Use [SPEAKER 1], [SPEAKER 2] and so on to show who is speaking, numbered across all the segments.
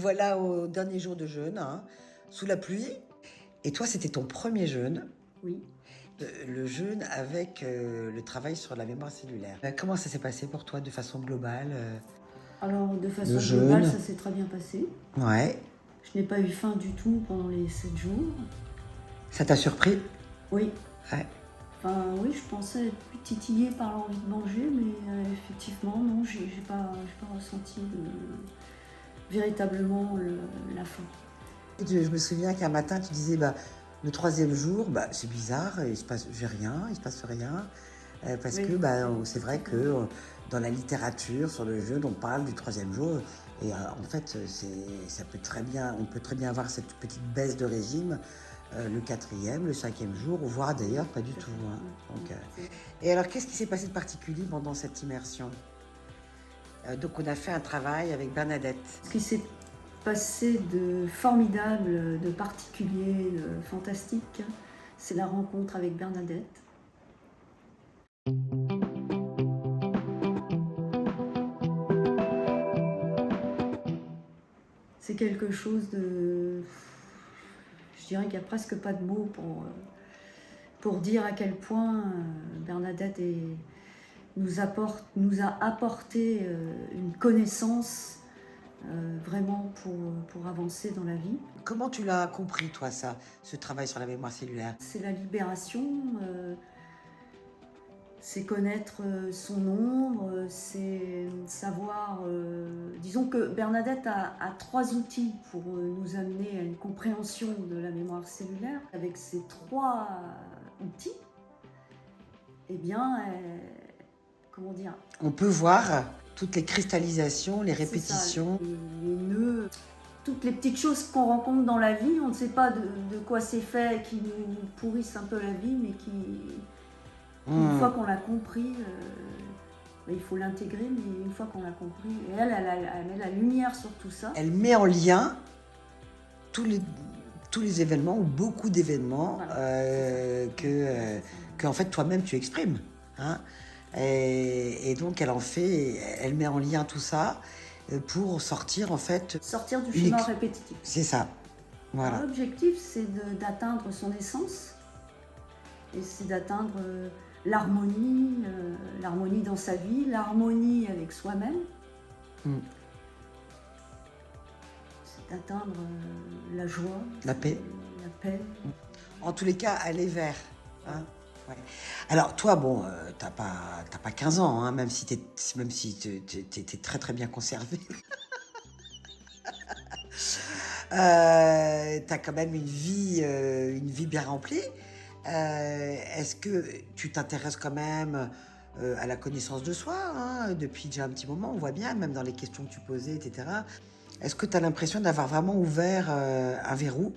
[SPEAKER 1] voilà au dernier jour de jeûne, hein, sous la pluie. Et toi, c'était ton premier jeûne,
[SPEAKER 2] Oui.
[SPEAKER 1] le jeûne avec le travail sur la mémoire cellulaire. Comment ça s'est passé pour toi de façon globale,
[SPEAKER 2] Alors, de
[SPEAKER 1] le
[SPEAKER 2] façon globale,
[SPEAKER 1] jeûne?
[SPEAKER 2] ça s'est très bien passé.
[SPEAKER 1] Ouais.
[SPEAKER 2] Je n'ai pas eu faim du tout pendant les 7 jours.
[SPEAKER 1] Ça t'a surpris?
[SPEAKER 2] Oui.
[SPEAKER 1] Ouais.
[SPEAKER 2] Enfin, oui, je pensais être plus titillée par l'envie de manger, mais effectivement, non, j'ai pas ressenti véritablement la faim.
[SPEAKER 1] Je me souviens qu'un matin, tu disais, bah, le troisième jour, bah, c'est bizarre, il se passe rien, il se passe rien. Parce
[SPEAKER 2] Oui,
[SPEAKER 1] que bah, c'est vrai que dans la littérature sur le jeûne, on parle du troisième jour. Et en fait, ça peut très bien, on peut très bien avoir cette petite baisse de régime le quatrième, le cinquième jour, voire d'ailleurs pas du tout, hein. Donc, et alors, qu'est-ce qui s'est passé de particulier pendant cette immersion? Donc, on a fait un travail avec Bernadette.
[SPEAKER 2] Ce qui s'est passé de formidable, de particulier, de fantastique, c'est la rencontre avec Bernadette. C'est quelque chose de... Je dirais qu'il n'y a presque pas de mots pour dire à quel point Bernadette nous a apporté une connaissance vraiment pour avancer dans la vie.
[SPEAKER 1] Comment tu l'as compris, toi, ça, ce travail sur la mémoire cellulaire?
[SPEAKER 2] C'est la libération, c'est connaître son ombre, c'est savoir... disons que Bernadette a 3 outils pour nous amener à une compréhension de la mémoire cellulaire. Avec ces 3 outils, eh bien, comment dire,
[SPEAKER 1] On peut voir toutes les cristallisations, les
[SPEAKER 2] c'est ça,
[SPEAKER 1] répétitions.
[SPEAKER 2] les nœuds, toutes les petites choses qu'on rencontre dans la vie, on ne sait pas de quoi c'est fait, qui nous pourrissent un peu la vie, mais qui, une fois qu'on l'a compris, il faut l'intégrer, mais une fois qu'on l'a compris, et elle met la lumière sur tout ça.
[SPEAKER 1] Elle met en lien tous les événements, ou beaucoup d'événements,
[SPEAKER 2] Voilà,
[SPEAKER 1] que en fait toi-même tu exprimes, hein. Et donc elle met en lien tout ça pour sortir en fait.
[SPEAKER 2] sortir du schéma
[SPEAKER 1] unique.
[SPEAKER 2] répétitif.
[SPEAKER 1] C'est ça, voilà.
[SPEAKER 2] L'objectif, c'est d'atteindre son essence, et c'est d'atteindre l'harmonie, l'harmonie dans sa vie, l'harmonie avec soi-même. C'est d'atteindre la joie,
[SPEAKER 1] La paix.
[SPEAKER 2] la paix.
[SPEAKER 1] En tous les cas, aller vers, hein. Ouais. Alors toi, bon, t'as pas 15 ans, hein, même si t'es très très bien conservé. T'as quand même une vie bien remplie. Est-ce que tu t'intéresses quand même à la connaissance de soi, hein, depuis déjà un petit moment, on voit bien, même dans les questions que tu posais, etc. Est-ce que tu as l'impression d'avoir vraiment ouvert un verrou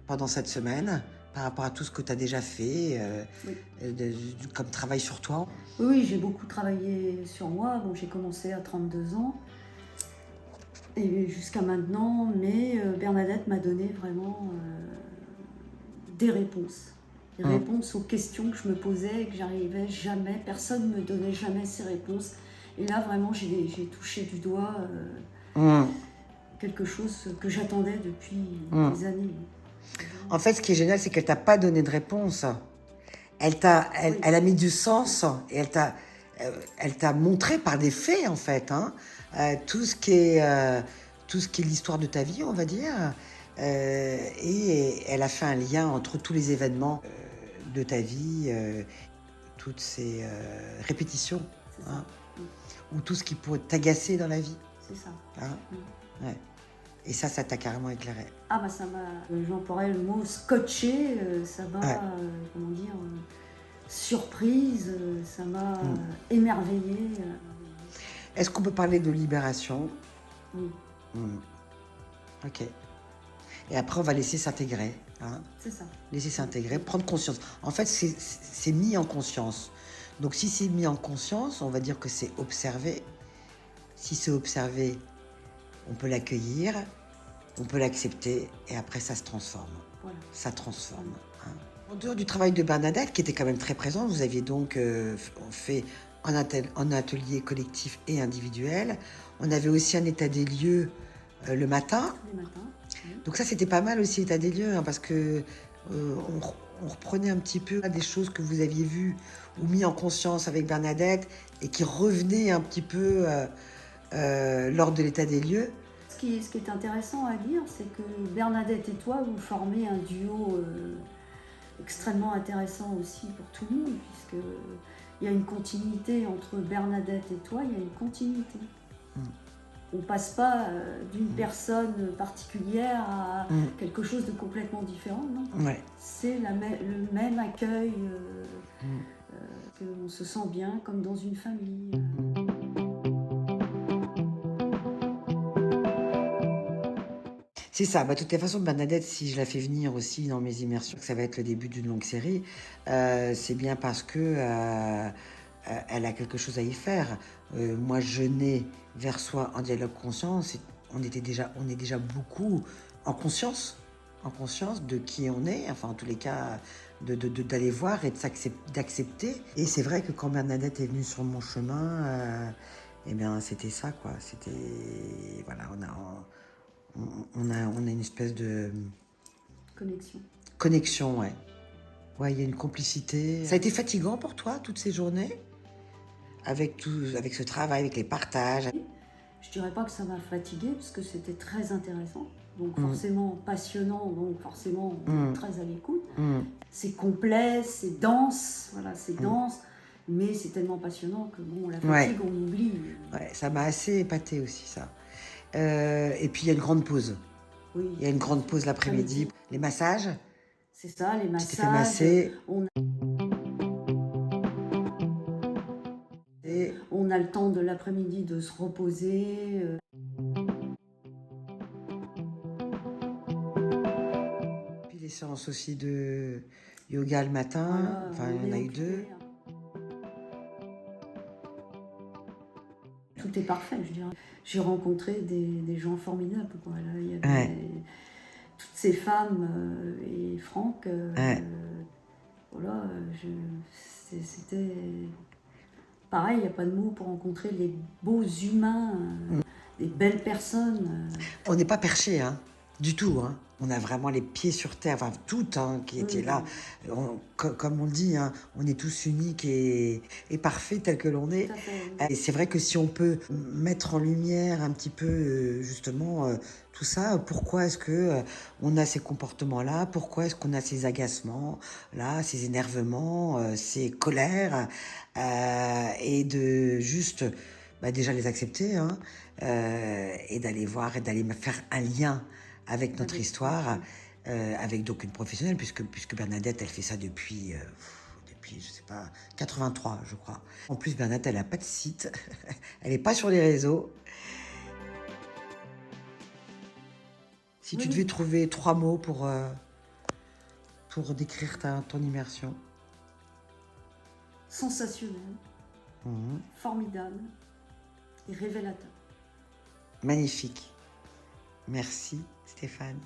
[SPEAKER 1] pendant cette semaine par rapport à tout ce que tu as déjà fait
[SPEAKER 2] Oui.
[SPEAKER 1] comme travail sur toi?
[SPEAKER 2] Oui, j'ai beaucoup travaillé sur moi. Bon, j'ai commencé à 32 ans et jusqu'à maintenant, mais Bernadette m'a donné vraiment des réponses. Des réponses aux questions que je me posais et que j'arrivais jamais, personne ne me donnait jamais ces réponses. Et là, vraiment, j'ai touché du doigt quelque chose que j'attendais depuis des années.
[SPEAKER 1] En fait, ce qui est génial, c'est qu'elle t'a pas donné de réponse. Elle a mis du sens et elle t'a montré par des faits, en fait, hein, tout ce qui est l'histoire de ta vie, on va dire. Et elle a fait un lien entre tous les événements de ta vie, toutes ces répétitions, hein, ou tout ce qui pourrait t'agacer dans la vie.
[SPEAKER 2] C'est ça.
[SPEAKER 1] Hein. Ouais. Et ça t'a carrément éclairé.
[SPEAKER 2] Ah bah ça m'a, j'emploierais le mot scotché, ça m'a, comment dire, surprise, ça m'a émerveillée.
[SPEAKER 1] Est-ce qu'on peut parler de libération?
[SPEAKER 2] Oui.
[SPEAKER 1] Ok. Et après, on va laisser s'intégrer, hein.
[SPEAKER 2] C'est ça.
[SPEAKER 1] Laisser s'intégrer, prendre conscience. En fait, c'est mis en conscience. Donc, si c'est mis en conscience, on va dire que c'est observé. Si c'est observé, on peut l'accueillir, on peut l'accepter, et après, ça se transforme.
[SPEAKER 2] Voilà.
[SPEAKER 1] Ça transforme. Hein. En dehors du travail de Bernadette, qui était quand même très présent, vous aviez donc fait en atelier collectif et individuel. On avait aussi un état des lieux le matin.
[SPEAKER 2] tous les matins. Oui.
[SPEAKER 1] Donc ça, c'était pas mal aussi, état des lieux, hein, parce que on reprenait un petit peu des choses que vous aviez vues ou mis en conscience avec Bernadette et qui revenaient un petit peu lors de l'état des lieux.
[SPEAKER 2] Ce qui est intéressant à dire, c'est que Bernadette et toi, vous formez un duo extrêmement intéressant aussi pour tout le monde, puisque il y a une continuité entre Bernadette et toi, il y a une continuité. On passe pas d'une personne particulière à quelque chose de complètement différent, non.
[SPEAKER 1] Ouais.
[SPEAKER 2] C'est le même accueil, qu'on se sent bien comme dans une famille.
[SPEAKER 1] C'est ça. Bah, de toute façon, Bernadette, si je la fais venir aussi dans mes immersions, ça va être le début d'une longue série, c'est bien parce que elle a quelque chose à y faire. Moi, jeûner vers soi en dialogue conscient, on est déjà beaucoup en conscience de qui on est, enfin en tous les cas, d'aller voir et d'accepter. Et c'est vrai que quand Bernadette est venue sur mon chemin, eh bien c'était ça quoi. C'était voilà, on a une espèce de connexion, ouais. Ouais, il y a une complicité. Ça a été fatigant pour toi toutes ces journées, avec ce travail, avec les partages.
[SPEAKER 2] Je dirais pas que ça m'a fatiguée, parce que c'était très intéressant, donc forcément passionnant, donc forcément très à l'écoute. C'est complet, c'est dense, voilà, c'est dense, mais c'est tellement passionnant que bon, la fatigue, on oublie.
[SPEAKER 1] Ouais, ça m'a assez épaté aussi, ça. Et puis il y a une grande pause.
[SPEAKER 2] Oui.
[SPEAKER 1] Il y a une grande pause l'après-midi. Les massages.
[SPEAKER 2] C'est ça, les
[SPEAKER 1] Tu t'es fait
[SPEAKER 2] massages.
[SPEAKER 1] masser.
[SPEAKER 2] On a le temps de l'après-midi de se reposer.
[SPEAKER 1] Puis les séances aussi de yoga le matin.
[SPEAKER 2] Voilà,
[SPEAKER 1] enfin, il y en a eu 2.
[SPEAKER 2] Tout est parfait, je dirais. J'ai rencontré des gens formidables, quoi. Là, il y avait toutes ces femmes et Franck. Voilà, c'était pareil, il n'y a pas de mots pour rencontrer les beaux humains, des belles personnes.
[SPEAKER 1] On n'est pas perché, hein, du tout. Hein. On a vraiment les pieds sur terre, enfin toutes qui étaient là. Comme on le dit, hein, on est tous uniques et parfaits tels que l'on est. Et c'est vrai que si on peut mettre en lumière un petit peu justement tout ça, pourquoi est-ce que on a ces comportements-là, pourquoi est-ce qu'on a ces agacements-là, ces énervements, ces colères, et de juste déjà les accepter, hein, et d'aller voir et d'aller faire un lien avec notre histoire, avec donc une professionnelle, puisque Bernadette, elle fait ça depuis, je sais pas, 83, je crois. En plus, Bernadette, elle n'a pas de site, elle n'est pas sur les réseaux. Si tu devais trouver 3 mots pour décrire ton immersion.
[SPEAKER 2] Sensationnel, formidable et révélateur.
[SPEAKER 1] Magnifique. Merci, Stéphane.